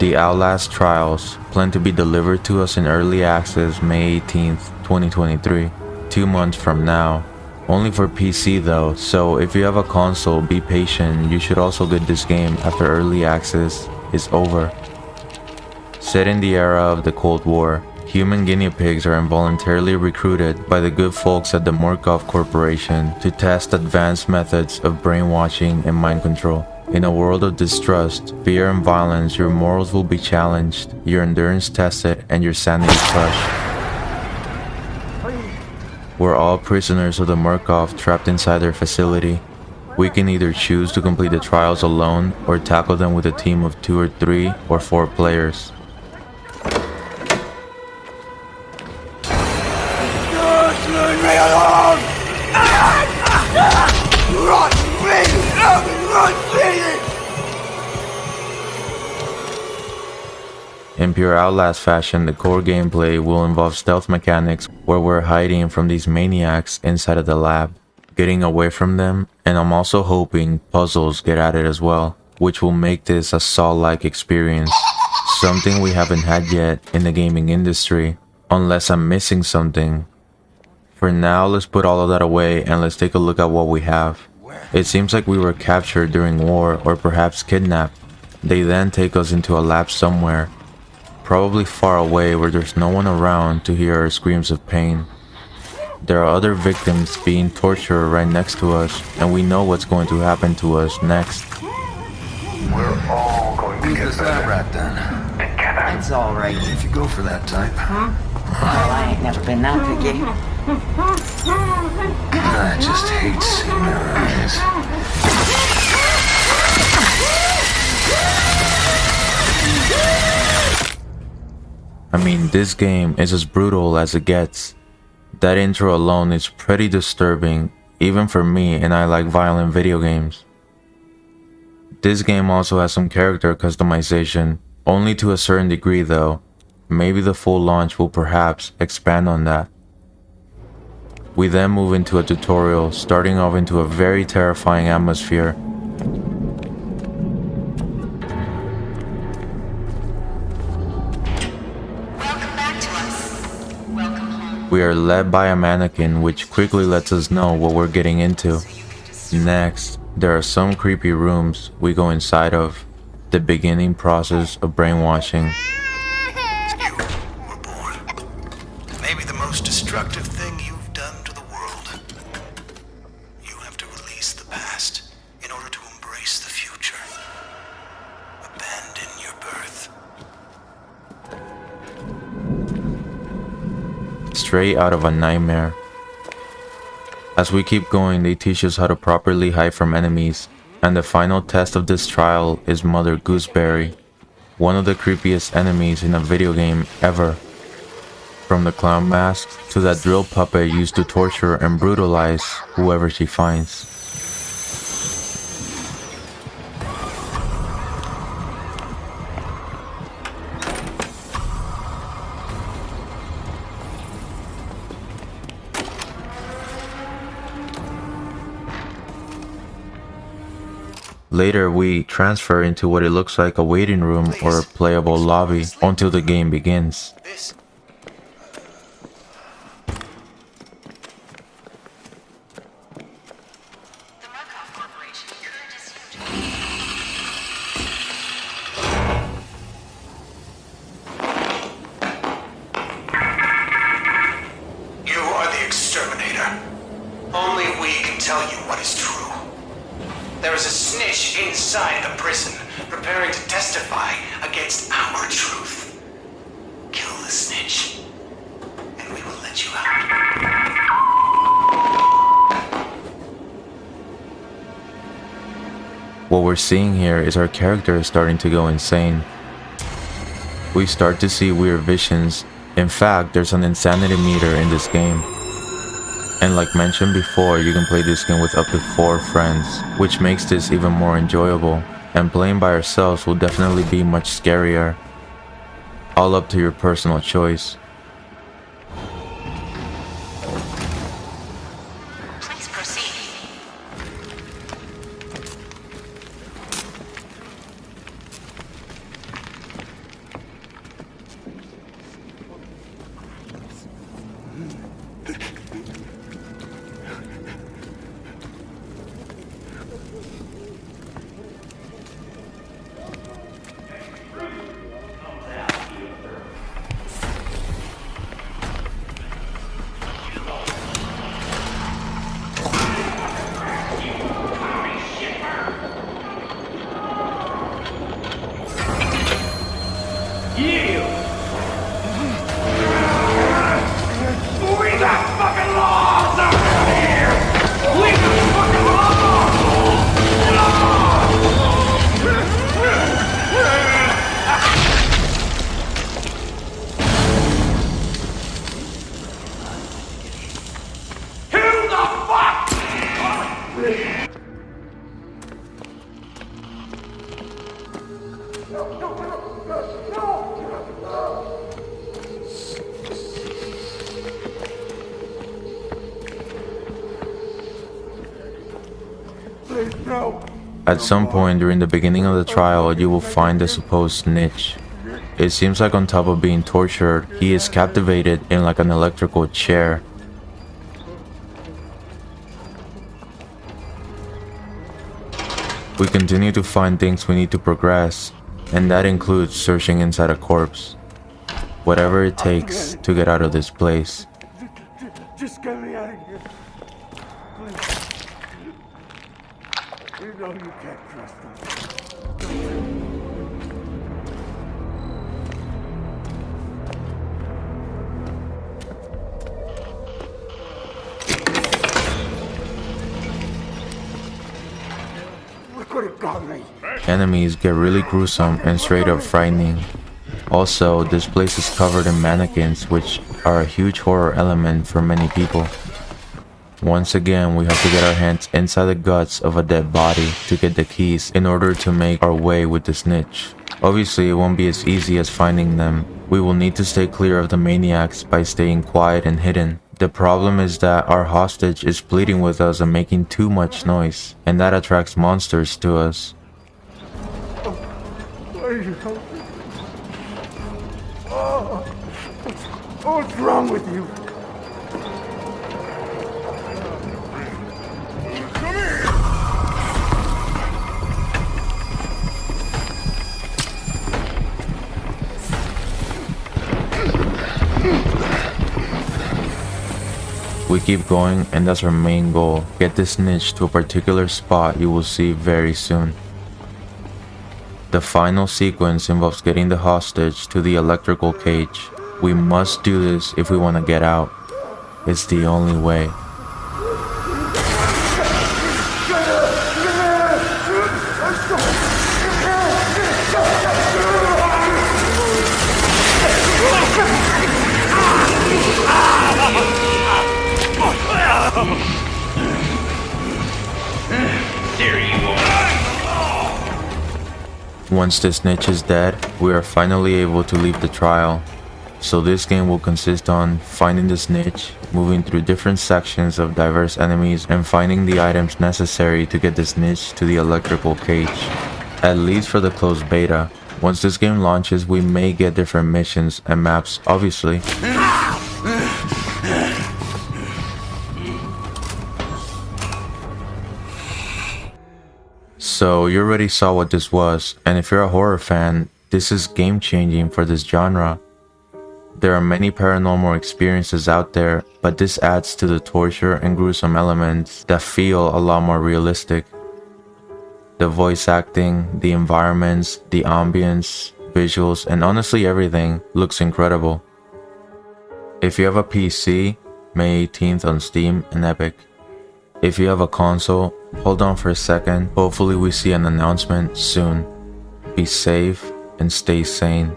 The Outlast Trials, planned to be delivered to us in early access May 18th, 2023, 2 months from now. Only for PC though, so if you have a console, be patient. You should also get this game after early access is over. Set in the era of the Cold War, human guinea pigs are involuntarily recruited by the good folks at the Murkoff Corporation to test advanced methods of brainwashing and mind control. In a world of distrust, fear and violence, your morals will be challenged, your endurance tested, and your sanity crushed. We're all prisoners of the Murkoff trapped inside their facility. We can either choose to complete the trials alone or tackle them with a team of 2 or 3 or 4 players. In pure Outlast fashion, the core gameplay will involve stealth mechanics where we're hiding from these maniacs inside of the lab, getting away from them, and I'm also hoping puzzles get added as well, which will make this a Saw-like experience, something we haven't had yet in the gaming industry, unless I'm missing something. For now, let's put all of that away and let's take a look at what we have. It seems like we were captured during war or perhaps kidnapped. They then take us into a lab somewhere, probably far away where there's no one around to hear our screams of pain. There are other victims being tortured right next to us, and we know what's going to happen to us next. We're all going to get better rat then. together. It's alright. If you go for that type. Well, I ain't never been that picky. I just hate seeing their eyes. I mean, this game is as brutal as it gets. That intro alone is pretty disturbing, even for me, and I like violent video games. This game also has some character customization, only to a certain degree though. Maybe the full launch will perhaps expand on that. We then move into a tutorial, starting off into a very terrifying atmosphere. We are led by a mannequin, which quickly lets us know what we're getting into. Next, there are some creepy rooms we go inside of, the beginning process of brainwashing. You were born. Maybe the most destructive thing you've done to the world. You have to release the past in order to embrace the future. Abandon your birth. Straight out of a nightmare. As we keep going, they teach us how to properly hide from enemies, and the final test of this trial is Mother Gooseberry, one of the creepiest enemies in a video game ever. From the clown mask to that drill puppet used to torture and brutalize whoever she finds. Later, we transfer into what it looks like a waiting room or a playable lobby until the game begins. You are the exterminator. Only we can tell you what is true. There is a snitch inside the prison, preparing to testify against our truth. Kill the snitch, and we will let you out. What we're seeing here is our character starting to go insane. We start to see weird visions. In fact, there's an insanity meter in this game. And like mentioned before, you can play this game with up to 4 friends, which makes this even more enjoyable, and playing by ourselves will definitely be much scarier. All up to your personal choice. Please proceed. At some point during the beginning of the trial, you will find the supposed snitch. It seems like on top of being tortured, he is captivated in like an electrical chair. We continue to find things we need to progress, and that includes searching inside a corpse. Whatever it takes to get out of this place. Just get me out of here. Please. You know you can't trust them. Look what it got me. Enemies get really gruesome and straight up frightening. Also, this place is covered in mannequins, which are a huge horror element for many people. Once again, we have to get our hands inside the guts of a dead body to get the keys in order to make our way with the snitch. Obviously, it won't be as easy as finding them. We will need to stay clear of the maniacs by staying quiet and hidden. The problem is that our hostage is pleading with us and making too much noise, and that attracts monsters to us. What's wrong with you? We keep going, and that's our main goal. Get this snitch to a particular spot you will see very soon. The final sequence involves getting the hostage to the electrical cage. We must do this if we want to get out. It's the only way. Once the snitch is dead, we are finally able to leave the trial. So this game will consist on finding the snitch, moving through different sections of diverse enemies, and finding the items necessary to get the snitch to the electrical cage. At least for the closed beta. Once this game launches, we may get different missions and maps, obviously. So you already saw what this was, and if you're a horror fan, this is game changing for this genre. There are many paranormal experiences out there, but this adds to the torture and gruesome elements that feel a lot more realistic. The voice acting, the environments, the ambience, visuals, and honestly everything looks incredible. If you have a PC, May 18th on Steam and Epic. If you have a console, hold on for a second. Hopefully we see an announcement soon. Be safe and stay sane.